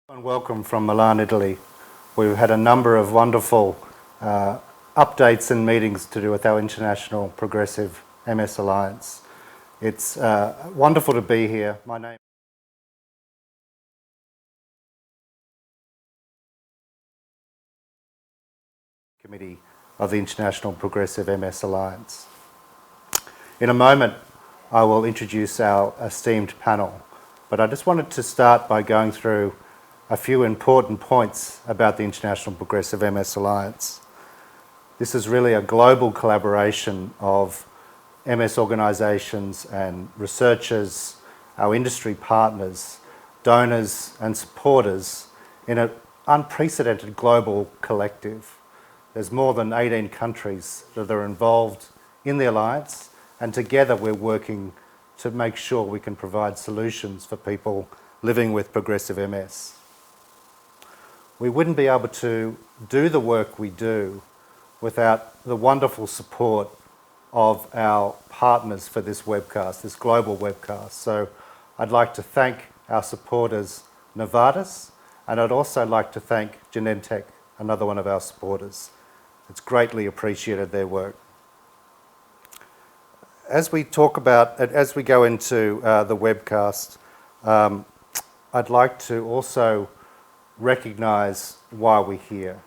And welcome from Milan, Italy. We've had a number of wonderful updates and meetings to do with our International Progressive MS Alliance. It's wonderful to be here. My name is Committee of the International Progressive MS Alliance. In a moment, I will introduce our esteemed panel, but I just wanted to start by going through a few important points about the International Progressive MS Alliance. This is really a global collaboration of MS organisations and researchers, our industry partners, donors and supporters in an unprecedented global collective. There's more than 18 countries that are involved in the Alliance, and together we're working to make sure we can provide solutions for people living with progressive MS. We wouldn't be able to do the work we do without the wonderful support of our partners for this webcast, this global webcast. So I'd like to thank our supporters, Novartis, and I'd also like to thank Genentech, another one of our supporters. It's greatly appreciated, their work. As we go into the webcast, I'd like to also recognise why we're here.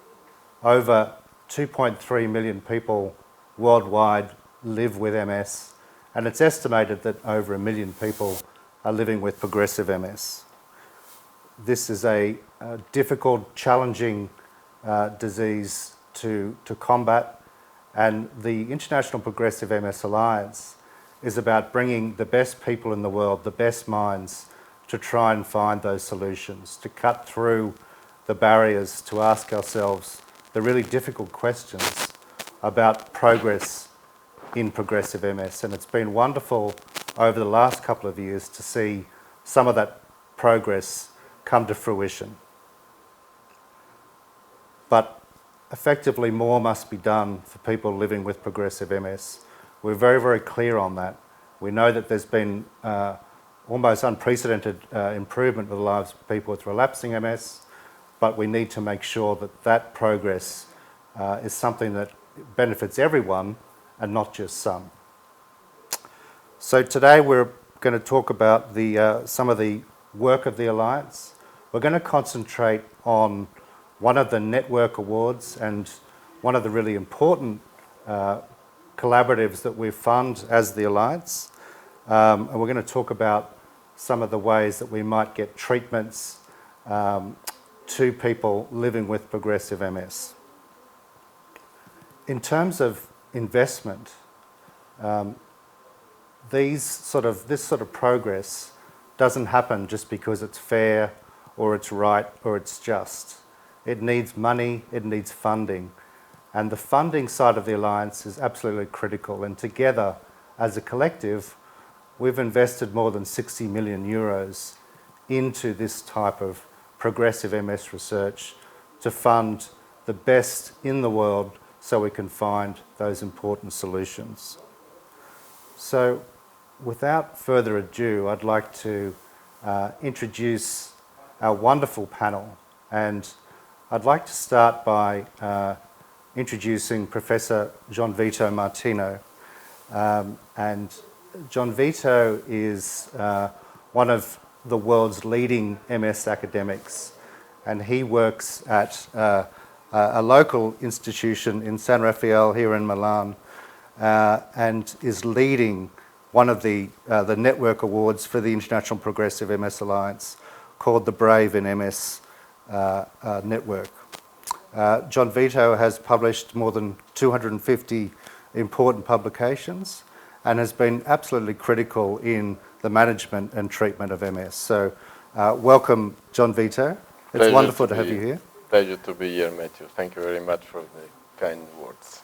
Over 2.3 million people worldwide live with MS, and it's estimated that over 1 million people are living with progressive MS. This is a difficult, challenging disease to combat, and the International Progressive MS Alliance is about bringing the best people in the world, the best minds, to try and find those solutions, to cut through the barriers, to ask ourselves the really difficult questions about progress in progressive MS. And it's been wonderful over the last couple of years to see some of that progress come to fruition. But effectively more must be done for people living with progressive MS. We're very, very clear on that. We know that there's been almost unprecedented improvement in the lives of people with relapsing MS, but we need to make sure that that progress is something that benefits everyone and not just some. So today we're going to talk about some of the work of the Alliance. We're going to concentrate on one of the network awards and one of the really important collaboratives that we fund as the Alliance. And we're going to talk about some of the ways that we might get treatments to people living with progressive MS. In terms of investment, this sort of progress doesn't happen just because it's fair or it's right or it's just. It needs money, it needs funding. And the funding side of the Alliance is absolutely critical. And together, as a collective, we've invested more than 60 million euros into this type of progressive MS research to fund the best in the world so we can find those important solutions. So without further ado, I'd like to introduce our wonderful panel. And I'd like to start by introducing Professor Gianvito Martino. And Gianvito is one of the world's leading MS academics, and he works at a local institution in San Rafael here in Milan, and is leading one of the network awards for the International Progressive MS Alliance called the Brave in MS network. Gianvito has published more than 250 important publications and has been absolutely critical in the management and treatment of MS. So welcome, Gianvito. It's wonderful to have you here. Pleasure to be here, Matthew. Thank you very much for the kind words.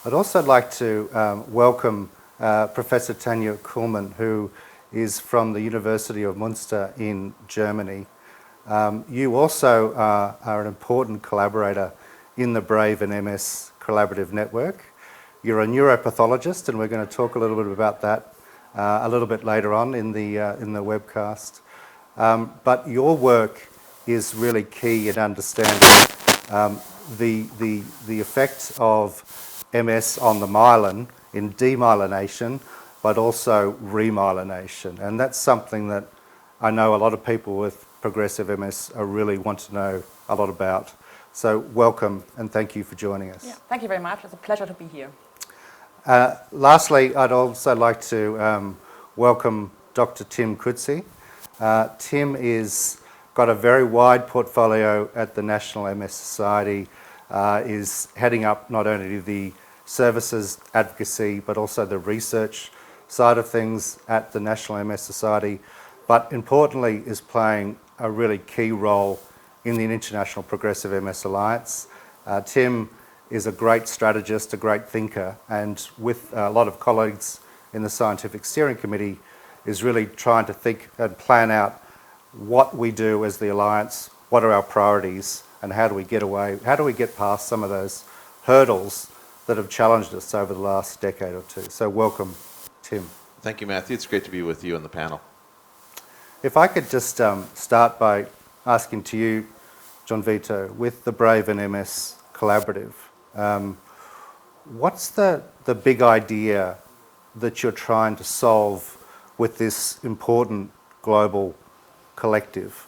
I'd also like to welcome Professor Tanya Coleman, who is from the University of Münster in Germany. You also are an important collaborator in the Brave in MS collaborative network. You're a neuropathologist, and we're going to talk a little bit about that a little bit later on in the webcast. But your work is really key in understanding the effect of MS on the myelin in demyelination, but also remyelination. And that's something that I know a lot of people with progressive MS really want to know a lot about. So welcome and thank you for joining us. Yeah, thank you very much. It's a pleasure to be here. Lastly, I'd also like to welcome Dr. Tim Coetzee. Tim is got a very wide portfolio at the National MS Society, is heading up not only the services advocacy but also the research side of things at the National MS Society, but importantly is playing a really key role in the International Progressive MS Alliance. Tim is a great strategist, a great thinker, and with a lot of colleagues in the Scientific Steering Committee is really trying to think and plan out what we do as the Alliance, what are our priorities, and how do we get past some of those hurdles that have challenged us over the last decade or two. So welcome, Tim. Thank you, Matthew. It's great to be with you on the panel. If I could just start by asking to you, Gianvito, with the Brave and MS Collaborative, what's the big idea that you're trying to solve with this important global collective?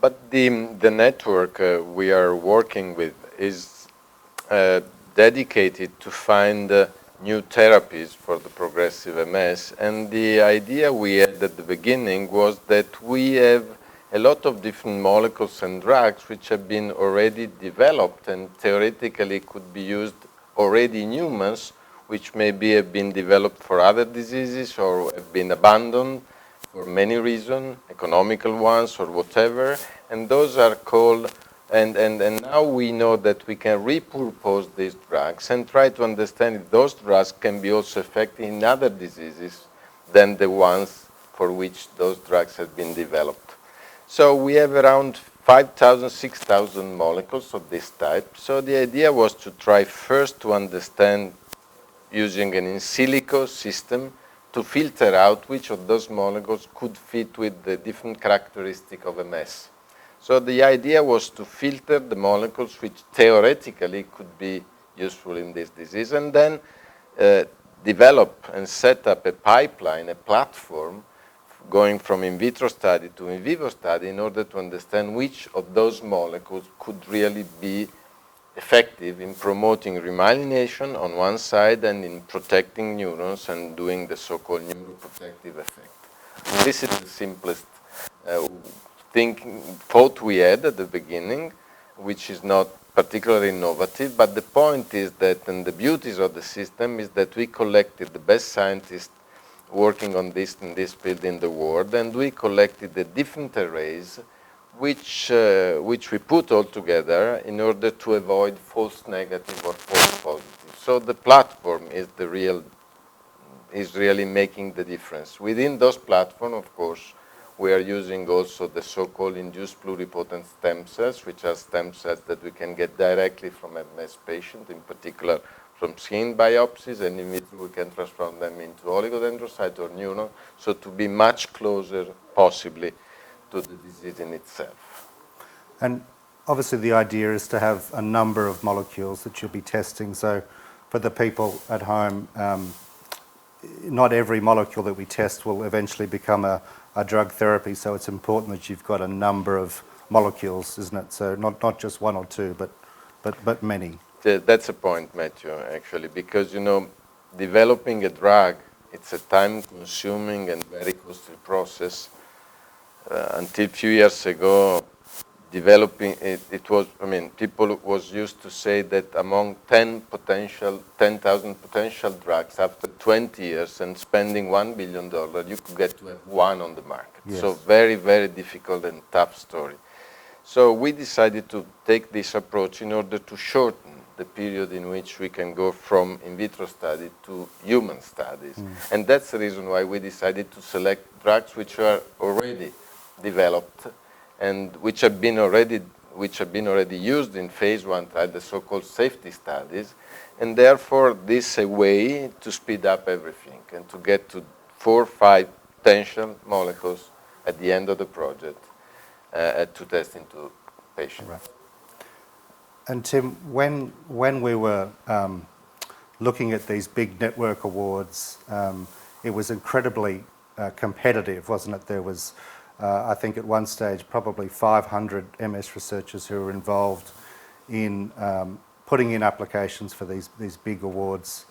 But the network we are working with is dedicated to find new therapies for the progressive MS. And the idea we had at the beginning was that we have a lot of different molecules and drugs which have been already developed and theoretically could be used already in humans, which maybe have been developed for other diseases or have been abandoned for many reasons, economical ones or whatever. And those are called, and now we know that we can repurpose these drugs and try to understand if those drugs can be also effective in other diseases than the ones for which those drugs have been developed. So we have around 5,000, 6,000 molecules of this type. So the idea was to try first to understand, using an in silico system, to filter out which of those molecules could fit with the different characteristic of MS. So the idea was to filter the molecules which theoretically could be useful in this disease, and then develop and set up a pipeline, a platform, going from in vitro study to in vivo study in order to understand which of those molecules could really be effective in promoting remyelination on one side and in protecting neurons and doing the so-called neuroprotective effect. This is the simplest thought we had at the beginning, which is not particularly innovative, but the point is that, and the beauties of the system is that we collected the best scientists working on this in this field in the world, and we collected the different arrays which we put all together in order to avoid false negative or false positive. So the platform is really making the difference. Within those platforms, of course, we are using also the so-called induced pluripotent stem cells, which are stem cells that we can get directly from MS patients, in particular from skin biopsies, and in vitro we can transform them into oligodendrocyte or neuron, so to be much closer, possibly, to the disease in itself. And obviously the idea is to have a number of molecules that you'll be testing. So for the people at home, not every molecule that we test will eventually become a drug therapy, so it's important that you've got a number of molecules, isn't it? So not just one or two, but many. That's a point, Matthew, actually, because, developing a drug, it's a time-consuming and very costly process. Until a few years ago, developing it was, people was used to say that among 10,000 potential drugs, after 20 years and spending $1 billion, you could get to have one on the market. Yes. So very, very difficult and tough story. So we decided to take this approach in order to shorten the period in which we can go from in vitro study to human studies. And that's the reason why we decided to select drugs which are already developed and which have been already used in phase 1 trial, the so-called safety studies, and therefore this is a way to speed up everything and to get to 4 or 5 potential molecules at the end of the project to test into patients. Right. And Tim, when we were looking at these big network awards, it was incredibly competitive, wasn't it? There was, I think at one stage, probably 500 MS researchers who were involved in putting in applications for these big awards.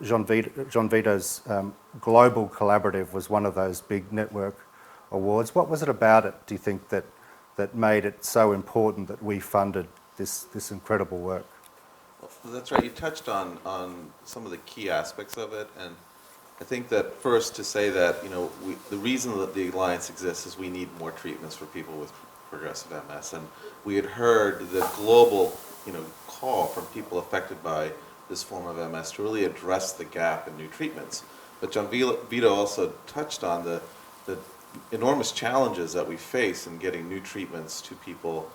Gianvito's Global Collaborative was one of those big network awards. What was it about it, do you think, that made it so important that we funded this incredible work? Well, that's right. You touched on some of the key aspects of it, and I think that first to say that the reason that the Alliance exists is we need more treatments for people with progressive MS, and we had heard the global call from people affected by this form of MS to really address the gap in new treatments. But Vito also touched on the enormous challenges that we face in getting new treatments to people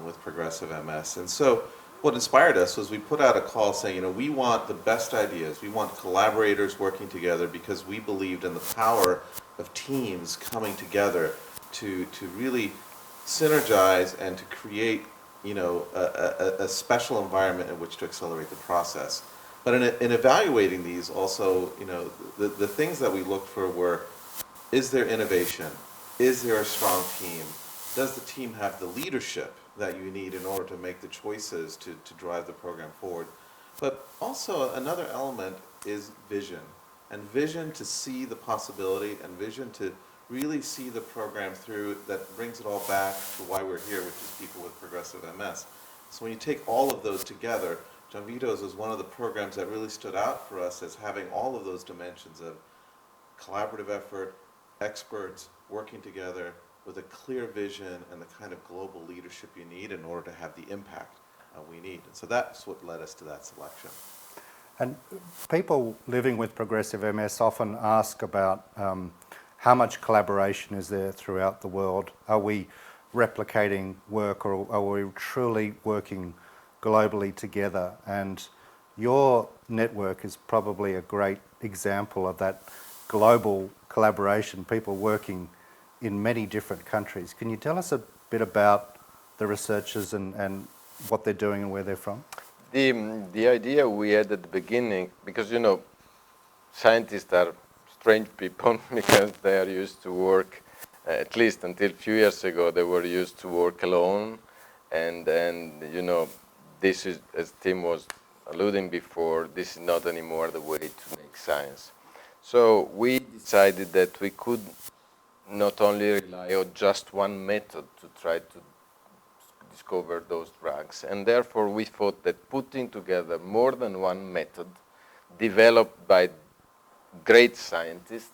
with progressive MS. And so what inspired us was we put out a call saying, we want the best ideas. We want collaborators working together because we believed in the power of teams coming together to really synergize and to create a special environment in which to accelerate the process. But in evaluating these also, the things that we looked for were, is there innovation? Is there a strong team? Does the team have the leadership that you need in order to make the choices to drive the program forward? But also another element is vision. And vision to see the possibility, and vision to really see the program through, that brings it all back to why we're here, which is people with progressive MS. So when you take all of those together, Gianvito's was one of the programs that really stood out for us as having all of those dimensions of collaborative effort, experts working together with a clear vision and the kind of global leadership you need in order to have the impact we need. And so that's what led us to that selection. And people living with progressive MS often ask about how much collaboration is there throughout the world? Are we replicating work, or are we truly working globally together? And your network is probably a great example of that global collaboration, people working in many different countries. Can you tell us a bit about the researchers and what they're doing and where they're from? The idea we had at the beginning, because scientists are strange people because they are used to work, at least until a few years ago, they were used to work alone. And this is, as Tim was alluding before, this is not anymore the way to make science. So we decided that we could not only rely on just one method to try to discover those drugs, and therefore we thought that putting together more than one method developed by great scientists,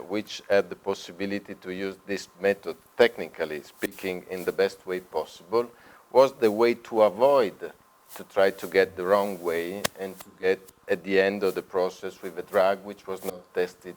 which had the possibility to use this method, technically speaking, in the best way possible, was the way to avoid to try to get the wrong way and to get at the end of the process with a drug which was not tested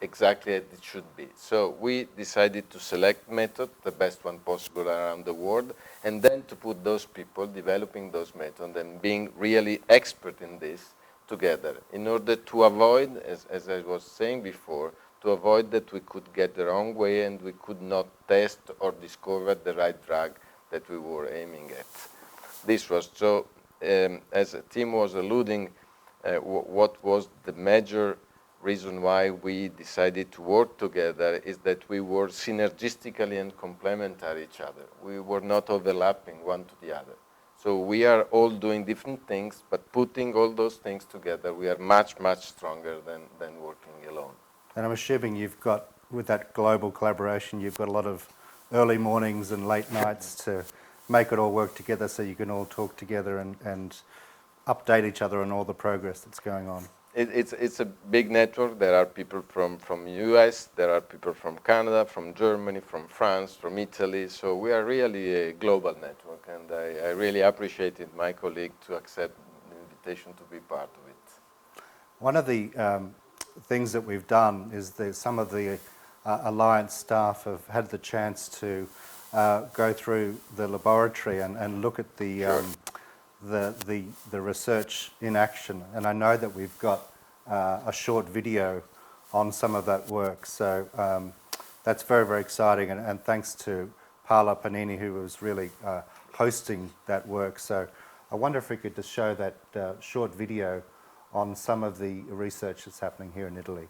exactly as it should be. So we decided to select method, the best one possible around the world, and then to put those people developing those methods and being really expert in this together in order to avoid, as I was saying before, to avoid that we could get the wrong way and we could not test or discover the right drug that we were aiming at. This was so, as Tim was alluding, what was the major reason why we decided to work together is that we were synergistically and complementary each other. We were not overlapping one to the other. So we are all doing different things, but putting all those things together, we are much, much stronger than working alone. And I'm assuming you've got, with that global collaboration, you've got a lot of early mornings and late nights to make it all work together so you can all talk together and update each other on all the progress that's going on. It's a big network. There are people from US, there are people from Canada, from Germany, from France, from Italy. So we are really a global network, and I really appreciated my colleague to accept the invitation to be part of it. One of the things that we've done is that some of the Alliance staff have had the chance to go through the laboratory and look at the research in action, and I know that we've got a short video on some of that work. So that's very, very exciting, and thanks to Paola Panini, who was really hosting that work. So I wonder if we could just show that short video on some of the research that's happening here in Italy.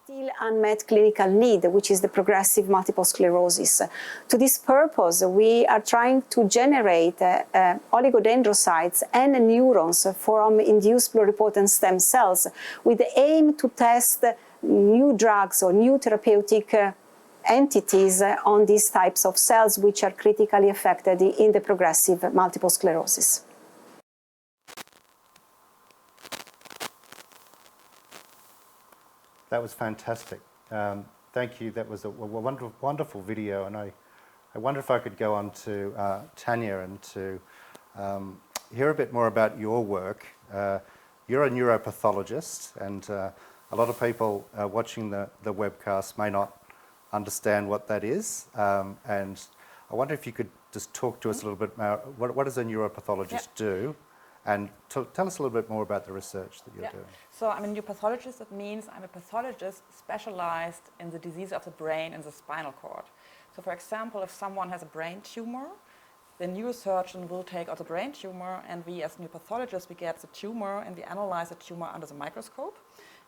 Still unmet clinical need, which is the progressive multiple sclerosis. To this purpose, we are trying to generate oligodendrocytes and neurons from induced pluripotent stem cells with the aim to test new drugs or new therapeutic entities on these types of cells which are critically affected in the progressive multiple sclerosis. That was fantastic. Thank you. That was a wonderful, wonderful video, and I wonder if I could go on to Tanya and to hear a bit more about your work. You're a neuropathologist, and a lot of people watching the webcast may not understand what that is, and I wonder if you could just talk to us a little bit more. What does a neuropathologist do? And tell us a little bit more about the research that you're doing. So I'm a neuropathologist. That means I'm a pathologist specialized in the disease of the brain and the spinal cord. So for example, if someone has a brain tumor, the neurosurgeon will take out the brain tumor, and we as neuropathologists, we get the tumor and we analyze the tumor under the microscope,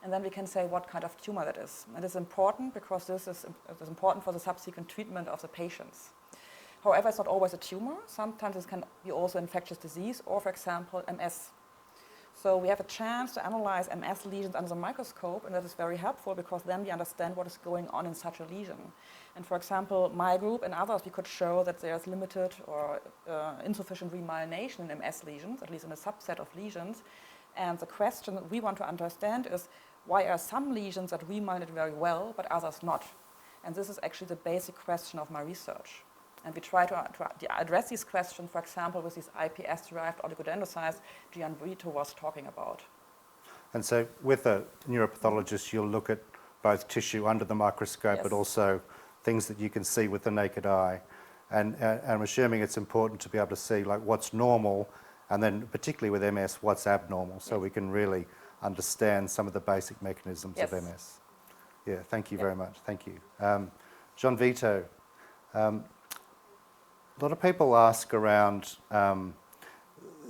and then we can say what kind of tumor that is. And it's important because this is important for the subsequent treatment of the patients. However, it's not always a tumor. Sometimes it can be also infectious disease or, for example, MS. So we have a chance to analyze MS lesions under the microscope, and that is very helpful because then we understand what is going on in such a lesion. And for example, my group and others, we could show that there's limited or insufficient remyelination in MS lesions, at least in a subset of lesions. And the question that we want to understand is, why are some lesions that remyelinate very well, but others not? And this is actually the basic question of my research. And we try to address these questions, for example, with these iPS-derived oligodendrocytes Gianvito was talking about. And so with a neuropathologist, you'll look at both tissue under the microscope, Yes. but also things that you can see with the naked eye. And I'm assuming it's important to be able to see like what's normal, and then particularly with MS, what's abnormal, so we can really understand some of the basic mechanisms of MS. Yeah, thank you very much. Thank you. Gianvito, a lot of people ask around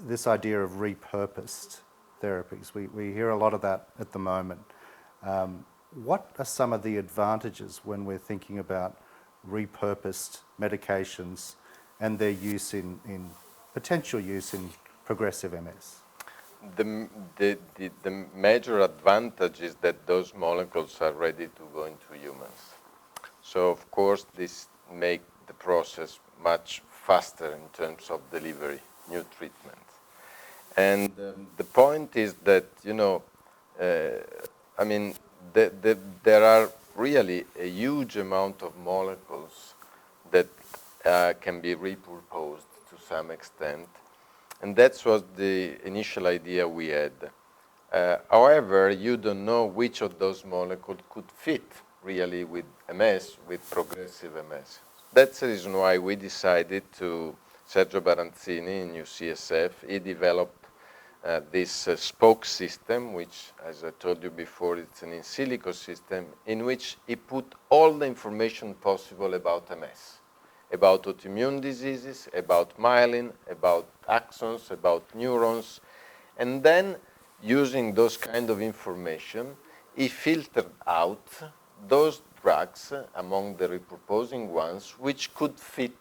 this idea of repurposed therapies. We hear a lot of that at the moment. What are some of the advantages when we're thinking about repurposed medications and their use in potential use in progressive MS? The major advantage is that those molecules are ready to go into humans. So of course this makes the process much faster in terms of delivery, new treatment. And the point is that, you know, I mean, there are really a huge amount of molecules that can be repurposed to some extent. And that was the initial idea we had. However, you don't know which of those molecules could fit really with MS, with progressive MS. That's the reason why we decided to, Sergio Baranzini in UCSF, he developed this spoke system, which, as I told you before, it's an in silico system in which he put all the information possible about MS, about autoimmune diseases, about myelin, about axons, about neurons, and then using those kind of information, he filtered out those drugs among the repurposing ones which could fit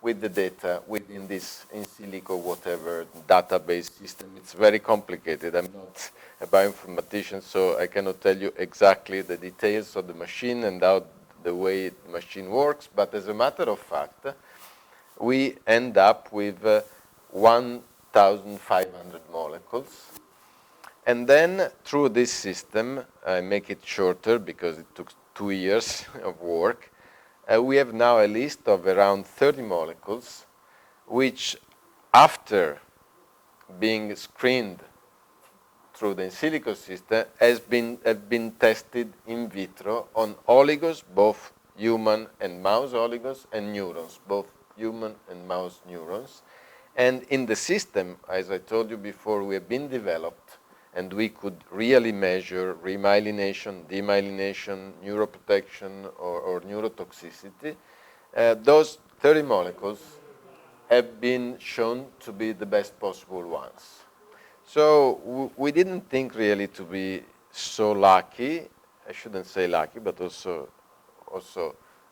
with the data within this in silico whatever database system. It's very complicated. I'm not a bioinformatician, so I cannot tell you exactly the details of the machine and how the way the machine works, but as a matter of fact, we end up with 1,500 molecules. And then through this system, I make it shorter because it took 2 years of work, we have now a list of around 30 molecules, which after being screened through the in silico system have been tested in vitro on oligos, both human and mouse oligos, and neurons, both human and mouse neurons. And in the system, as I told you before, we have been developed and we could really measure remyelination, demyelination, neuroprotection, or neurotoxicity, those 30 molecules have been shown to be the best possible ones. So we didn't think really to be so lucky. I shouldn't say lucky, but also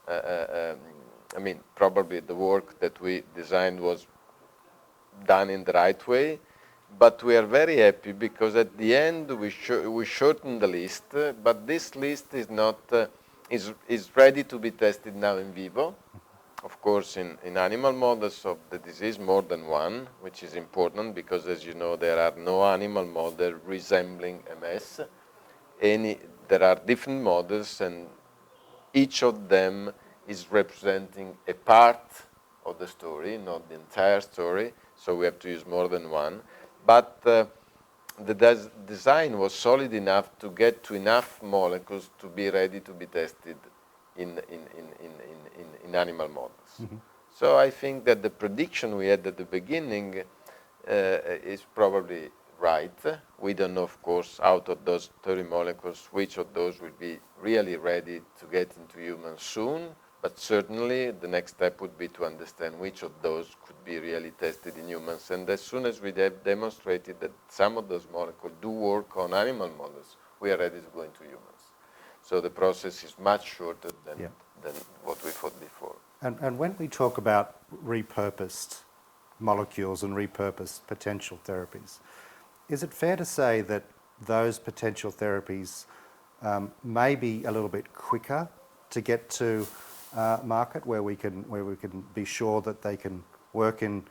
I mean, probably the work that we designed was done in the right way, but we are very happy because at the end we shortened the list, but this list is not is ready to be tested now in vivo. Of course, in animal models of the disease, more than one, which is important because, as you know, there are no animal model resembling MS. There are different models, and each of them is representing a part of the story, not the entire story, so we have to use more than one. But the design was solid enough to get to enough molecules to be ready to be tested in animal models. Mm-hmm. So I think that the prediction we had at the beginning is probably right. We don't know, of course, out of those 30 molecules, which of those will be really ready to get into humans soon, but certainly the next step would be to understand which of those could be really tested in humans. And as soon as we have demonstrated that some of those molecules do work on animal models, we are ready to go into humans. So the process is much shorter than what we thought before. And when we talk about repurposed molecules and repurposed potential therapies, is it fair to say that those potential therapies may be a little bit quicker to get to market, where we can be sure that they can work in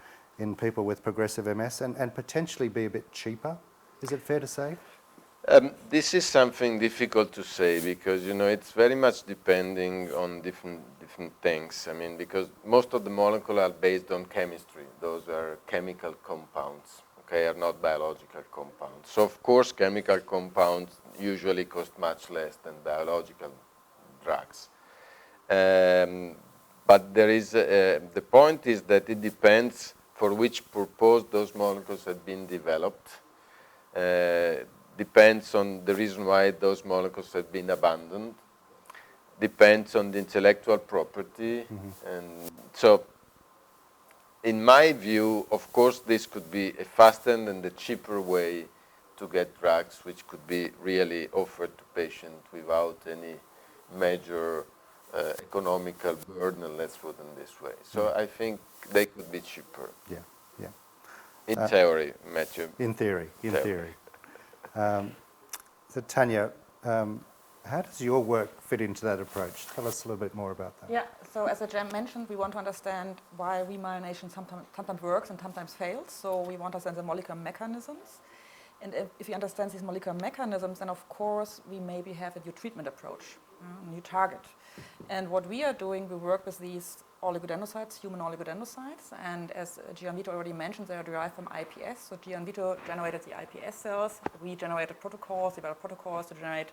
people with progressive MS and potentially be a bit cheaper? Is it fair to say? This is something difficult to say because, you know, it's very much depending on different things. I mean, because most of the molecules are based on chemistry. Those are chemical compounds, okay, are not biological compounds. So, of course, chemical compounds usually cost much less than biological drugs. But there is the point is that it depends for which purpose those molecules have been developed. Depends on the reason why those molecules have been abandoned, depends on the intellectual property. Mm-hmm. And so, in my view, of course, this could be a faster and a cheaper way to get drugs which could be really offered to patients without any major economical burden, let's put it this way. So I think they could be cheaper. Yeah. In theory, Matthew. In theory. So Tanya, how does your work fit into that approach? Tell us a little bit more about that. Yeah, so as I mentioned, we want to understand why remyelination sometimes works and sometimes fails. So we want to understand the molecular mechanisms. And if we understand these molecular mechanisms, then of course we maybe have a new treatment approach, a new target. And what we are doing, we work with these oligodendrocytes, human oligodendrocytes, and as Gianvito already mentioned, they are derived from iPS. So Gianvito generated the iPS cells, we generated developed protocols to generate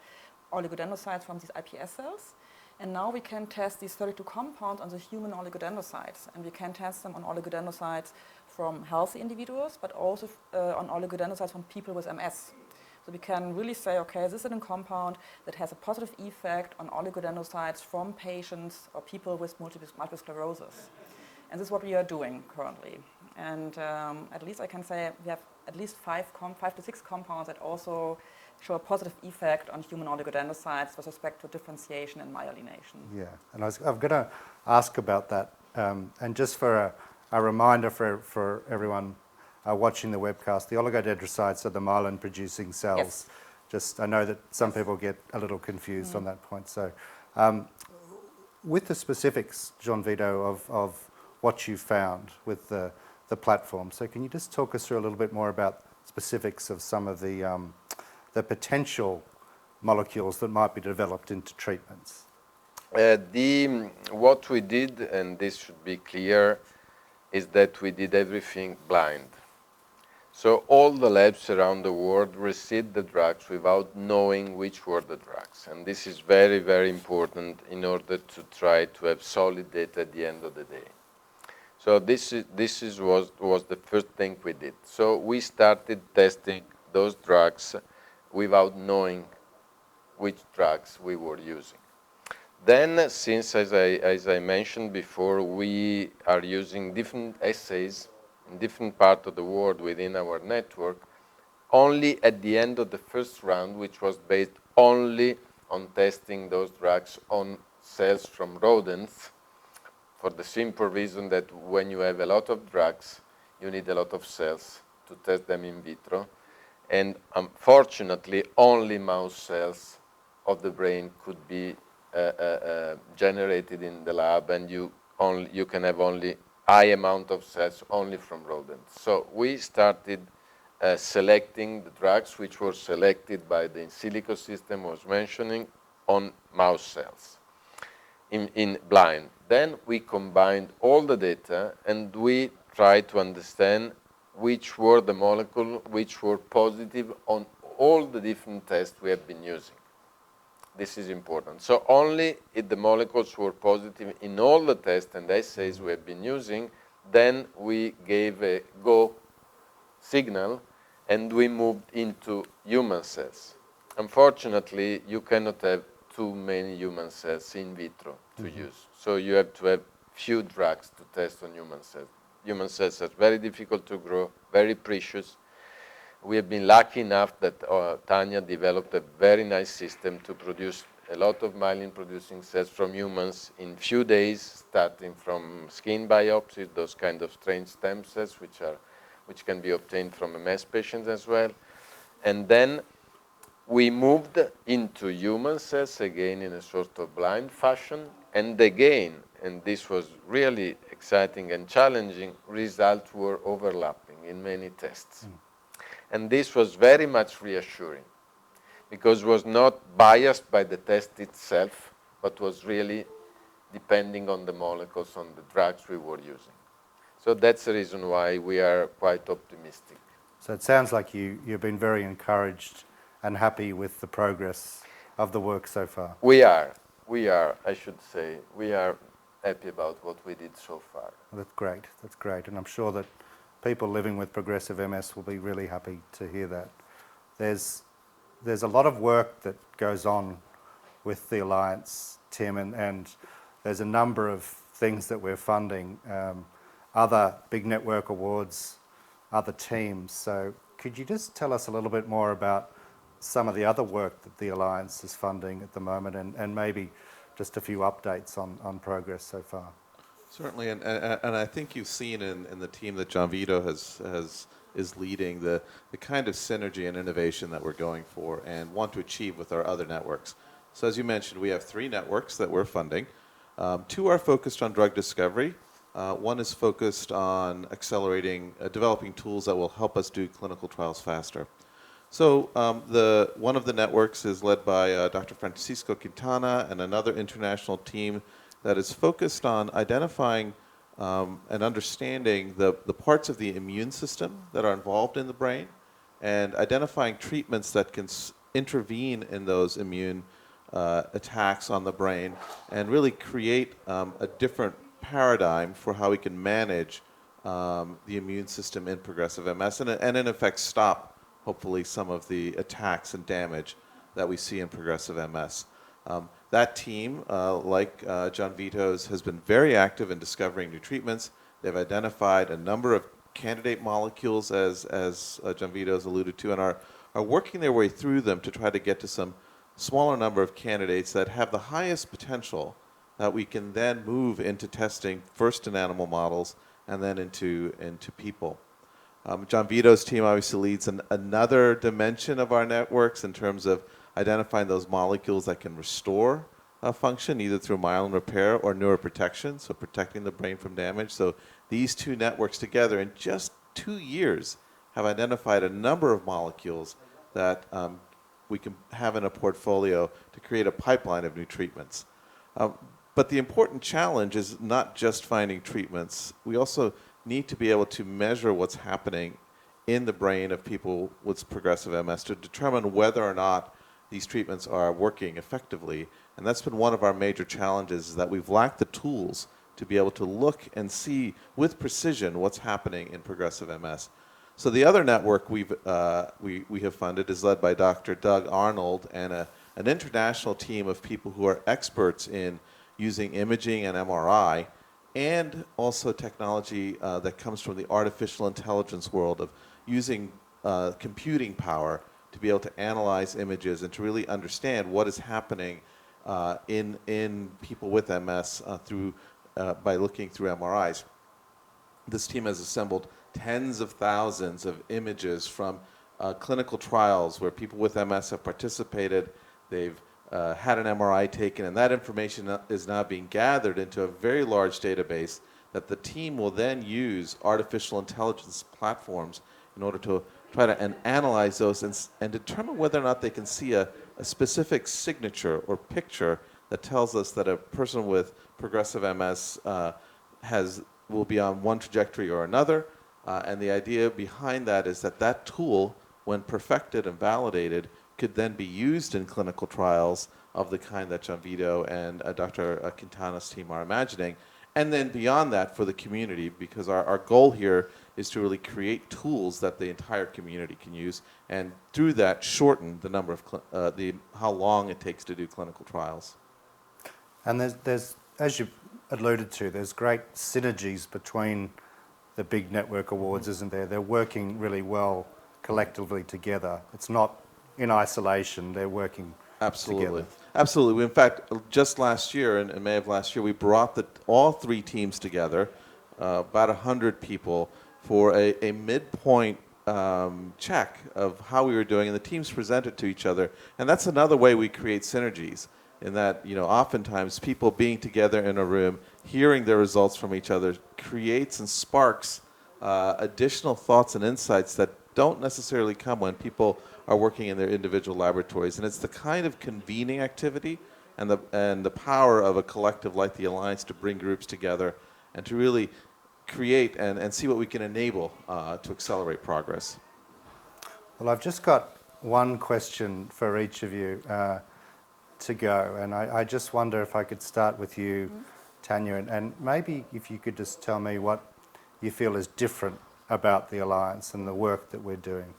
oligodendrocytes from these iPS cells. And now we can test these 32 compounds on the human oligodendrocytes, and we can test them on oligodendrocytes from healthy individuals, but also on oligodendrocytes from people with MS. So we can really say, okay, this is a compound that has a positive effect on oligodendrocytes from patients or people with multiple sclerosis. And this is what we are doing currently. And at least I can say we have at least 5 to 6 compounds that also show a positive effect on human oligodendrocytes with respect to differentiation and myelination. Yeah, and I'm going to ask about that. And just for a reminder for everyone watching the webcast, the oligodendrocytes are the myelin-producing cells. Yes. Just, I know that some people get a little confused on that point. So, with the specifics, Gianvito, of what you found with the platform, so can you just talk us through a little bit more about specifics of some of the potential molecules that might be developed into treatments? What we did, and this should be clear, is that we did everything blind. So all the labs around the world received the drugs without knowing which were the drugs. And this is very, very important in order to try to have solid data at the end of the day. So this was the first thing we did. So we started testing those drugs without knowing which drugs we were using. Then, since, as I mentioned before, we are using different assays in different parts of the world within our network, only at the end of the first round, which was based only on testing those drugs on cells from rodents, for the simple reason that when you have a lot of drugs, you need a lot of cells to test them in vitro. And unfortunately, only mouse cells of the brain could be generated in the lab, and you can have only high amount of cells only from rodents. So we started selecting the drugs which were selected by the in silico system I was mentioning on mouse cells in blind. Then we combined all the data and we tried to understand which were the molecules which were positive on all the different tests we have been using. This is important. So only if the molecules were positive in all the tests and assays we have been using, then we gave a go signal and we moved into human cells. Unfortunately, you cannot have too many human cells in vitro to use. So you have to have few drugs to test on human cells. Human cells are very difficult to grow, very precious. We have been lucky enough that Tanya developed a very nice system to produce a lot of myelin-producing cells from humans in few days, starting from skin biopsies, those kind of strange stem cells which can be obtained from MS patients as well. And then we moved into human cells again in a sort of blind fashion, and again, and this was really exciting and challenging, results were overlapping in many tests. And this was very much reassuring, because it was not biased by the test itself, but was really depending on the molecules, on the drugs we were using. So that's the reason why we are quite optimistic. So it sounds like you've been very encouraged and happy with the progress of the work so far. We are, I should say, we are happy about what we did so far. Well, that's great. And I'm sure that people living with progressive MS will be really happy to hear that. There's a lot of work that goes on with the Alliance, Tim, and there's a number of things that we're funding, other big network awards, other teams. So could you just tell us a little bit more about some of the other work that the Alliance is funding at the moment, and maybe just a few updates on progress so far? Certainly, and I think you've seen in the team that Gianvito is leading the kind of synergy and innovation that we're going for and want to achieve with our other networks. So as you mentioned, we have 3 networks that we're funding. 2 are focused on drug discovery. One is focused on accelerating, developing tools that will help us do clinical trials faster. So one of the networks is led by Dr. Francisco Quintana and another international team that is focused on identifying and understanding the parts of the immune system that are involved in the brain and identifying treatments that can intervene in those immune attacks on the brain and really create a different paradigm for how we can manage the immune system in progressive MS and in effect stop, hopefully, some of the attacks and damage that we see in progressive MS. That team, like Gianvito's, has been very active in discovering new treatments. They've identified a number of candidate molecules, as Gianvito's alluded to, and are working their way through them to try to get to some smaller number of candidates that have the highest potential that we can then move into testing first in animal models and then into people. Gianvito's team obviously leads another dimension of our networks in terms of identifying those molecules that can restore function either through myelin repair or neuroprotection, so protecting the brain from damage. So these 2 networks together in just 2 years have identified a number of molecules that we can have in a portfolio to create a pipeline of new treatments. But the important challenge is not just finding treatments. We also need to be able to measure what's happening in the brain of people with progressive MS to determine whether or not these treatments are working effectively. And that's been one of our major challenges, is that we've lacked the tools to be able to look and see with precision what's happening in progressive MS. So the other network we have funded is led by Dr. Doug Arnold and an international team of people who are experts in using imaging and MRI, and also technology that comes from the artificial intelligence world of using computing power to be able to analyze images and to really understand what is happening in people with MS by looking through MRIs. This team has assembled tens of thousands of images from clinical trials where people with MS have participated. They've had an MRI taken, and that information is now being gathered into a very large database that the team will then use artificial intelligence platforms in order to try to analyze those and determine whether or not they can see a specific signature or picture that tells us that a person with progressive MS will be on one trajectory or another. And the idea behind that is that that tool, when perfected and validated, could then be used in clinical trials of the kind that Gianvito and Dr. Quintana's team are imagining. And then beyond that for the community, because our goal here is to really create tools that the entire community can use, and through that shorten the number of how long it takes to do clinical trials. And there's, as you alluded to, there's great synergies between the big network awards, isn't there? They're working really well collectively together. It's not in isolation, they're working Absolutely. together. Absolutely. In fact, just last year, in May of last year, we brought all three teams together, about 100 people, for a midpoint check of how we were doing, and the teams presented to each other. And that's another way we create synergies, in that, oftentimes people being together in a room, hearing the results from each other, creates and sparks additional thoughts and insights that don't necessarily come when people are working in their individual laboratories. And it's the kind of convening activity and the power of a collective like the Alliance to bring groups together and to really create and see what we can enable to accelerate progress. Well, I've just got one question for each of you to go, and I just wonder if I could start with you, Tanya, and maybe if you could just tell me what you feel is different about the Alliance and the work that we're doing.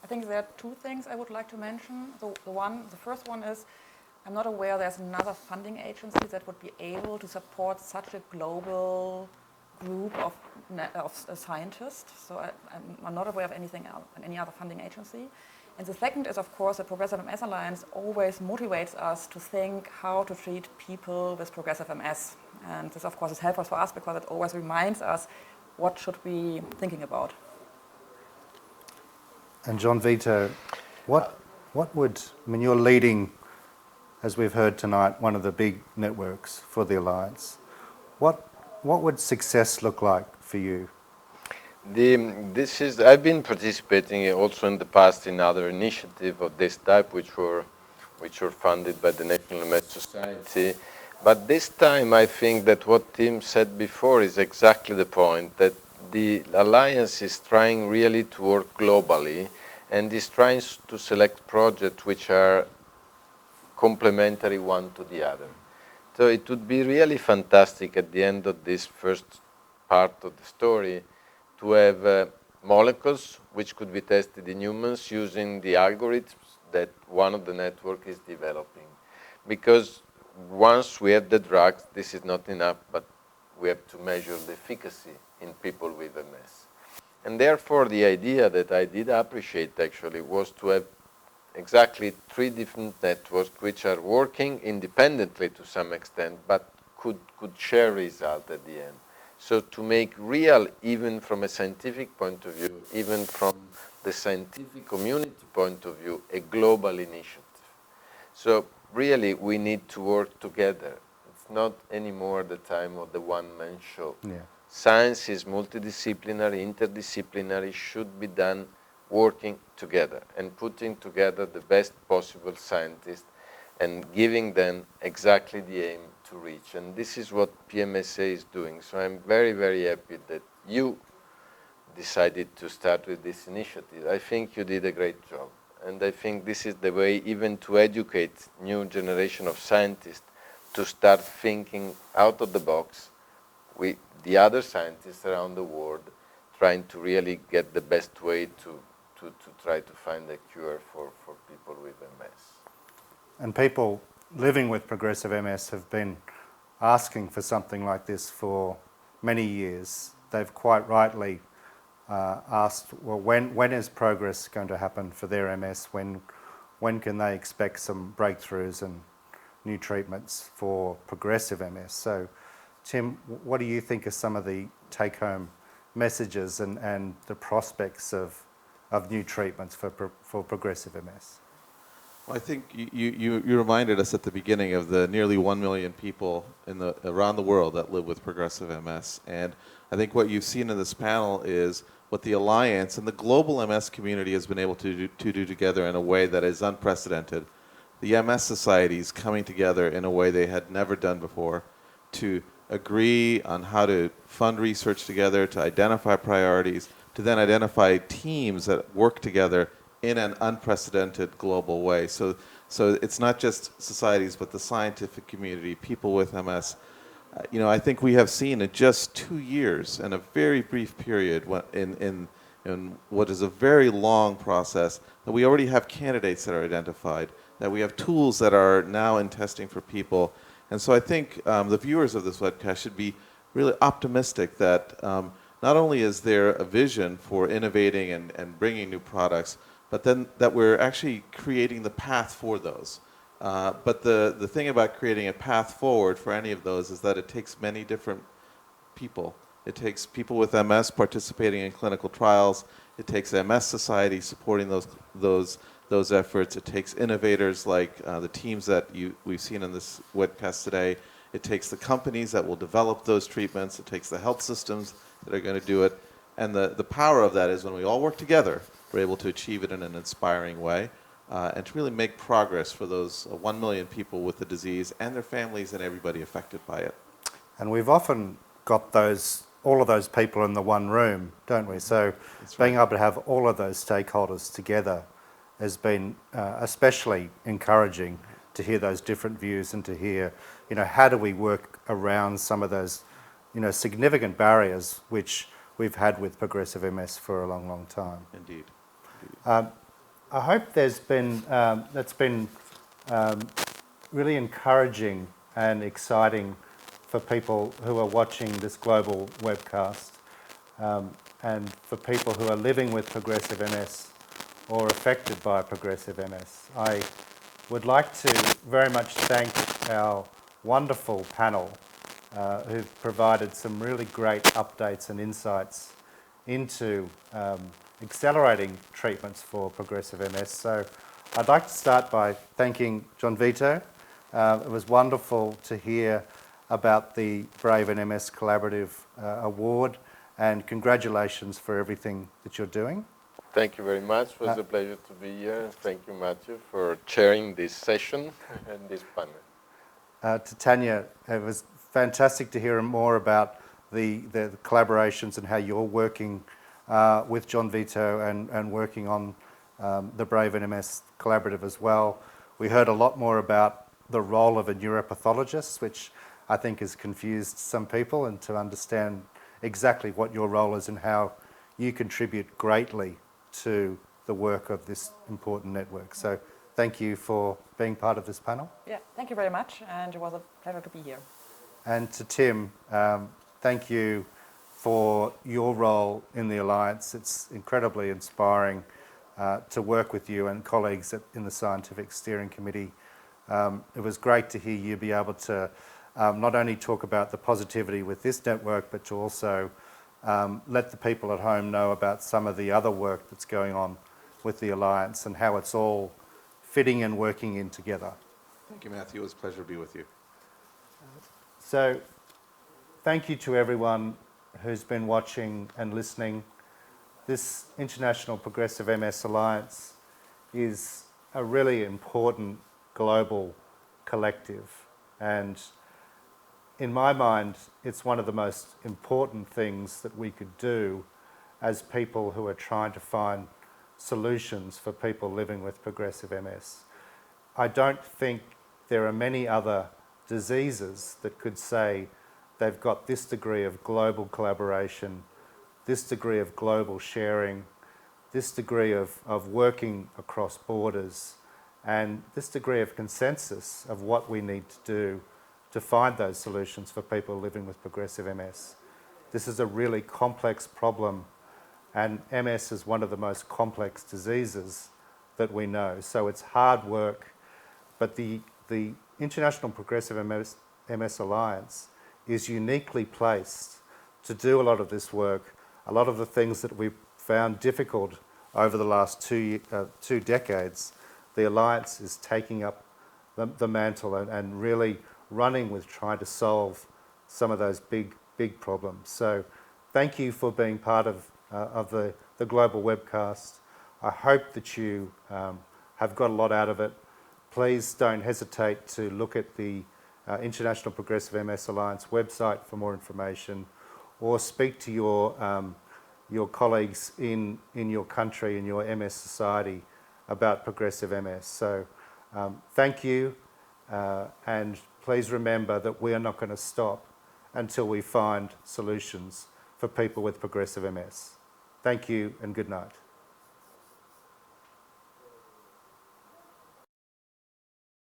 I think there are two things I would like to mention. The first one is, I'm not aware there's another funding agency that would be able to support such a global group of scientists. So I'm not aware of anything else, any other funding agency. And the second is, of course, the Progressive MS Alliance always motivates us to think how to treat people with progressive MS. And this, of course, is helpful for us because it always reminds us what should we be thinking about. And Gianvito, what would, you're leading, as we've heard tonight, one of the big networks for the Alliance. What would success look like for you? I've been participating also in the past in other initiatives of this type, which were funded by the National MS Society. But this time, I think that what Tim said before is exactly the point, that the Alliance is trying really to work globally and is trying to select projects which are complementary one to the other. So it would be really fantastic at the end of this first part of the story to have molecules which could be tested in humans using the algorithms that one of the network is developing. Because once we have the drugs, this is not enough, but we have to measure the efficacy in people with MS. And therefore, the idea that I did appreciate actually was to have exactly 3 different networks which are working independently to some extent, but could share results at the end. So to make real, even from a scientific point of view, even from the scientific community point of view, a global initiative. So really, we need to work together. It's not anymore the time of the one-man show. Yeah. Science is multidisciplinary, interdisciplinary, should be done working together and putting together the best possible scientists and giving them exactly the aim to reach. And this is what PMSA is doing. So I'm very, very happy that you decided to start with this initiative. I think you did a great job. And I think this is the way even to educate new generation of scientists to start thinking out of the box with the other scientists around the world, trying to really get the best way to try to find a cure for people with MS. And people living with progressive MS have been asking for something like this for many years. They've quite rightly asked, well, when is progress going to happen for their MS? When can they expect some breakthroughs and new treatments for progressive MS? So, Tim, what do you think are some of the take-home messages and the prospects of new treatments for progressive MS? Well, I think you reminded us at the beginning of the nearly 1 million people around the world that live with progressive MS. And I think what you've seen in this panel is what the Alliance and the global MS community has been able to do together in a way that is unprecedented. The MS societies coming together in a way they had never done before to agree on how to fund research together, to identify priorities, to then identify teams that work together in an unprecedented global way. So it's not just societies, but the scientific community, people with MS. I think we have seen in just 2 years, in a very brief period, in what is a very long process, that we already have candidates that are identified, that we have tools that are now in testing for people. And so I think the viewers of this webcast should be really optimistic that not only is there a vision for innovating and bringing new products, but then that we're actually creating the path for those. But the thing about creating a path forward for any of those is that it takes many different people. It takes people with MS participating in clinical trials. It takes MS Society supporting those efforts. It takes innovators like the teams that we've seen in this webcast today. It takes the companies that will develop those treatments. It takes the health systems that are going to do it. And the power of that is when we all work together, we're able to achieve it in an inspiring way. And to really make progress for those 1 million people with the disease and their families and everybody affected by it. And we've often got all of those people in the one room, don't we? So being able to have all of those stakeholders together has been especially encouraging to hear those different views and to hear, how do we work around some of those, significant barriers which we've had with progressive MS for a long, long time. Indeed. I hope that's been really encouraging and exciting for people who are watching this global webcast and for people who are living with progressive MS or affected by progressive MS. I would like to very much thank our wonderful panel who've provided some really great updates and insights into accelerating treatments for progressive MS. So I'd like to start by thanking Gianvito. It was wonderful to hear about the Brave and MS Collaborative Award, and congratulations for everything that you're doing. Thank you very much. It was a pleasure to be here. Thank you, Matthew, for chairing this session and this panel. To Tanya, it was fantastic to hear more about the collaborations and how you're working with Gianvito and working on the Brave and MS Collaborative as well. We heard a lot more about the role of a neuropathologist, which I think has confused some people, and to understand exactly what your role is and how you contribute greatly to the work of this important network. So thank you for being part of this panel. Yeah, thank you very much, and it was a pleasure to be here. And to Tim, thank you for your role in the Alliance. It's incredibly inspiring to work with you and colleagues in the Scientific Steering Committee. It was great to hear you be able to not only talk about the positivity with this network, but to also let the people at home know about some of the other work that's going on with the Alliance and how it's all fitting and working in together. Thank you, Matthew. It was a pleasure to be with you. So thank you to everyone who's been watching and listening. This International Progressive MS Alliance is a really important global collective, and in my mind, it's one of the most important things that we could do as people who are trying to find solutions for people living with progressive MS. I don't think there are many other diseases that could say they've got this degree of global collaboration, this degree of global sharing, this degree of working across borders, and this degree of consensus of what we need to do to find those solutions for people living with progressive MS. This is a really complex problem, and MS is one of the most complex diseases that we know. So it's hard work, but the International Progressive MS Alliance is uniquely placed to do a lot of this work, a lot of the things that we've found difficult over the last two decades. The Alliance is taking up the mantle and really running with trying to solve some of those big problems. So thank you for being part of the global webcast. I hope that you have got a lot out of it. Please don't hesitate to look at the International Progressive MS Alliance website for more information, or speak to your colleagues in your country, in your MS society, about progressive MS. So thank you, and please remember that we are not going to stop until we find solutions for people with progressive MS. Thank you and good night.